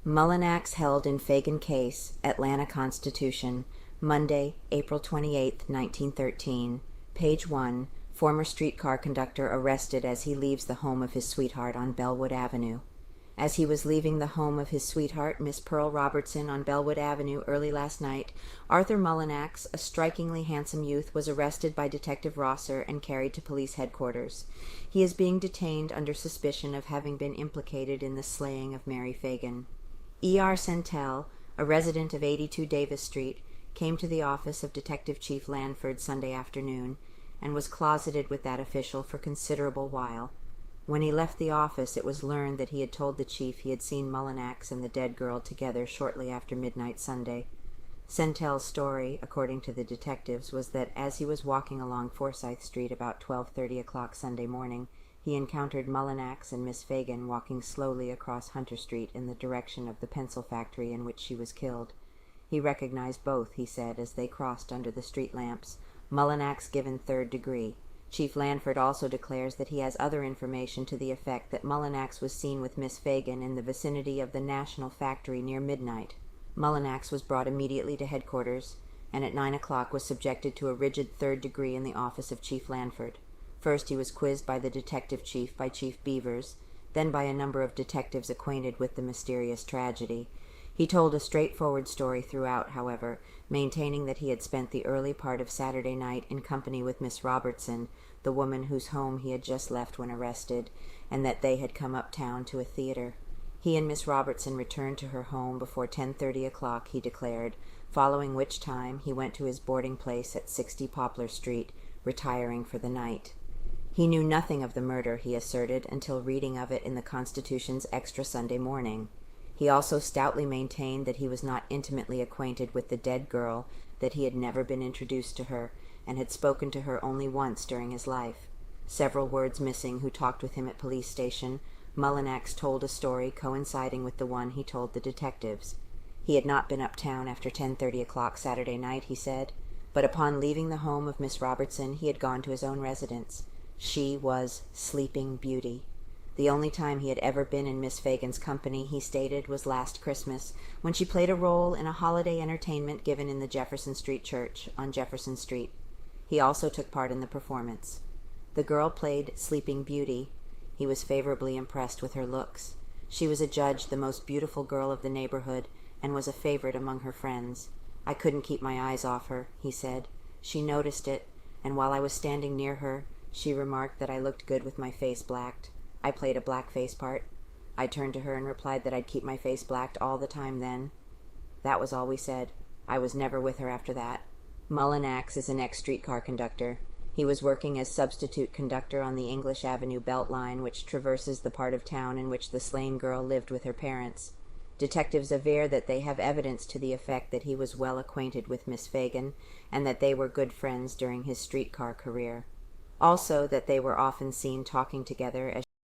Mullinax held in Phagan case, Atlanta Constitution, Monday, April 28, 1913. Page 1. Former streetcar conductor arrested as he leaves the home of his sweetheart on Bellwood Avenue. As he was leaving the home of his sweetheart, Miss Pearl Robertson, on Bellwood Avenue early last night, Arthur Mullinax, a strikingly handsome youth, was arrested by Detective Rosser and carried to police headquarters. He is being detained under suspicion of having been implicated in the slaying of Mary Phagan. E.R. Centel, a resident of 82 Davis Street, came to the office of Detective Chief Lanford Sunday afternoon and was closeted with that official for considerable while. When he left the office, it was learned that he had told the chief he had seen Mullinax and the dead girl together shortly after midnight Sunday. Centel's story, according to the detectives, was that as he was walking along Forsyth Street about 12:30 Sunday morning, he encountered Mullinax and Miss Phagan walking slowly across Hunter Street in the direction of the pencil factory in which she was killed. He recognized both, he said, as they crossed under the street lamps. Mullinax given 3rd degree. Chief Lanford also declares that he has other information to the effect that Mullinax was seen with Miss Phagan in the vicinity of the National Factory near midnight. Mullinax was brought immediately to headquarters, and at 9 o'clock was subjected to a rigid 3rd degree in the office of Chief Lanford. First he was quizzed by the detective chief, by Chief Beavers, then by a number of detectives acquainted with the mysterious tragedy. He told a straightforward story throughout, however, maintaining that he had spent the early part of Saturday night in company with Miss Robertson, the woman whose home he had just left when arrested, and that they had come uptown to a theater. He and Miss Robertson returned to her home before 10:30, he declared, following which time he went to his boarding place at 60 Poplar Street, retiring for the night. He knew nothing of the murder, he asserted, until reading of it in the Constitution's Extra Sunday Morning. He also stoutly maintained that he was not intimately acquainted with the dead girl, that he had never been introduced to her, and had spoken to her only once during his life. Several words missing who talked with him at police station, Mullinax told a story coinciding with the one he told the detectives. He had not been uptown after 10:30 Saturday night, he said, but upon leaving the home of Miss Robertson he had gone to his own residence. She was Sleeping Beauty. The only time he had ever been in Miss Phagan's company, he stated, was last Christmas, when she played a role in a holiday entertainment given in the Jefferson Street Church on Jefferson Street. He also took part in the performance. The girl played Sleeping Beauty. He was favorably impressed with her looks. She was adjudged the most beautiful girl of the neighborhood, and was a favorite among her friends. I couldn't keep my eyes off her, he said. She noticed it, and while I was standing near her, she remarked that I looked good with my face blacked. I played a blackface part. I turned to her and replied that I'd keep my face blacked all the time then. That was all we said. I was never with her after that. Mullinax is an ex-streetcar conductor. He was working as substitute conductor on the English Avenue Belt Line, which traverses the part of town in which the slain girl lived with her parents. Detectives aver that they have evidence to the effect that he was well acquainted with Miss Phagan, and that they were good friends during his streetcar career. Also that they were often seen talking together as